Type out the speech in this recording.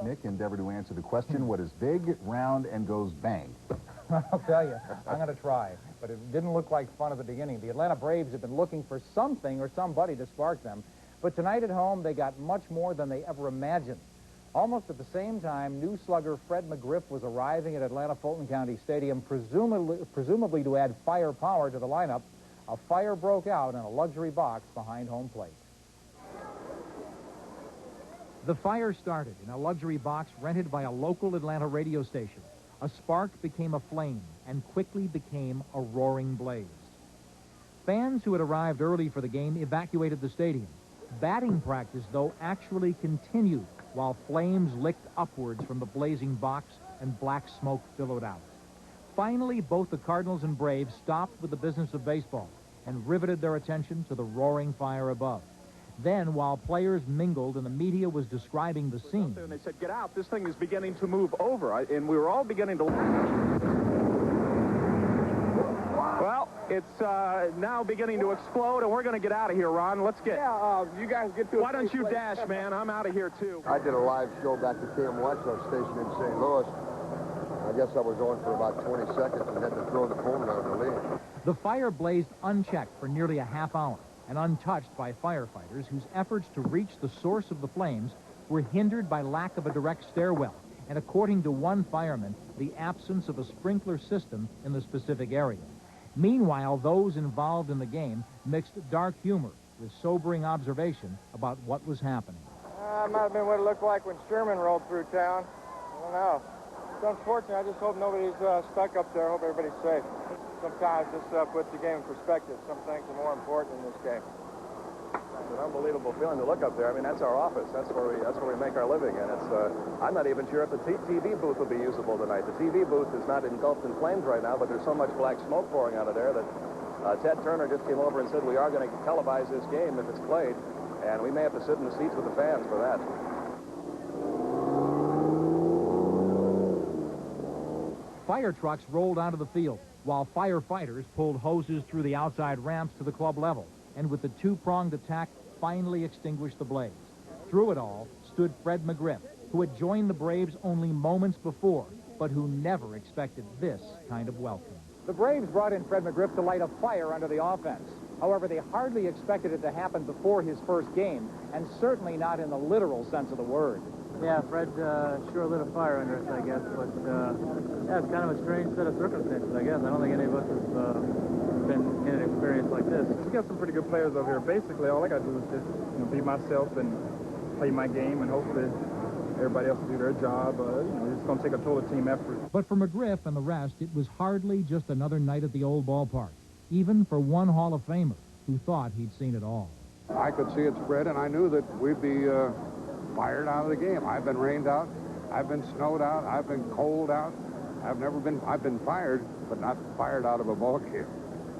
Nick endeavor to answer the question, what is big, round, and goes bang? I'll tell you, I'm going to try, but it didn't look like fun at the beginning. The Atlanta Braves have been looking for something or somebody to spark them, but tonight at home they got much more than they ever imagined. Almost at the same time, new slugger Fred McGriff was arriving at Atlanta Fulton County Stadium, presumably to add firepower to the lineup. A fire broke out in a luxury box behind home plate. The fire started in a luxury box rented by a local Atlanta radio station. A spark became a flame and quickly became a roaring blaze. Fans who had arrived early for the game evacuated the stadium. Batting practice, though, actually continued while flames licked upwards from the blazing box and black smoke billowed out. Finally, both the Cardinals and Braves stopped with the business of baseball and riveted their attention to the roaring fire above. Then, while players mingled and the media was describing the scene, and they said, "Get out, this thing is beginning to move over," and we were all beginning to... Well, it's now beginning to explode, and we're going to get out of here, Ron. Let's get... Yeah, you guys get to... Why don't you dash, man? I'm out of here, too. I did a live show back at KMOX, our station in St. Louis. I guess I was on for about 20 seconds and had to throw the phone out of the lead. The fire blazed unchecked for nearly a half hour and untouched by firefighters whose efforts to reach the source of the flames were hindered by lack of a direct stairwell and, according to one fireman, the absence of a sprinkler system in the specific area. Meanwhile, those involved in the game mixed dark humor with sobering observation about what was happening. It might have been what it looked like when Sherman rolled through town. I don't know. It's unfortunate. I just hope nobody's stuck up there. I hope everybody's safe. Sometimes this puts the game in perspective. Some things are more important in this game. It's an unbelievable feeling to look up there. I mean, that's our office. That's where we make our living. And it's I'm not even sure if the TV booth will be usable tonight. The TV booth is not engulfed in flames right now, but there's so much black smoke pouring out of there that Ted Turner just came over and said we are going to televise this game if it's played, and we may have to sit in the seats with the fans for that. Fire trucks rolled onto the field, while firefighters pulled hoses through the outside ramps to the club level, and with the two-pronged attack, finally extinguished the blaze. Through it all stood Fred McGriff, who had joined the Braves only moments before, but who never expected this kind of welcome. The Braves brought in Fred McGriff to light a fire under the offense. However, they hardly expected it to happen before his first game, and certainly not in the literal sense of the word. Yeah, Fred sure lit a fire under us, I guess, but yeah, it's kind of a strange set of circumstances, I guess. I don't think any of us have been in an experience like this. We got some pretty good players over here. Basically, all I got to do is just be myself and play my game, and hopefully everybody else will do their job. It's going to take a total team effort. But for McGriff and the rest, it was hardly just another night at the old ballpark, even for one Hall of Famer who thought he'd seen it all. I could see it spread, and I knew that we'd be fired out of the game. I've been rained out. I've been snowed out. I've been cold out. I've been fired, but not fired out of a ball game.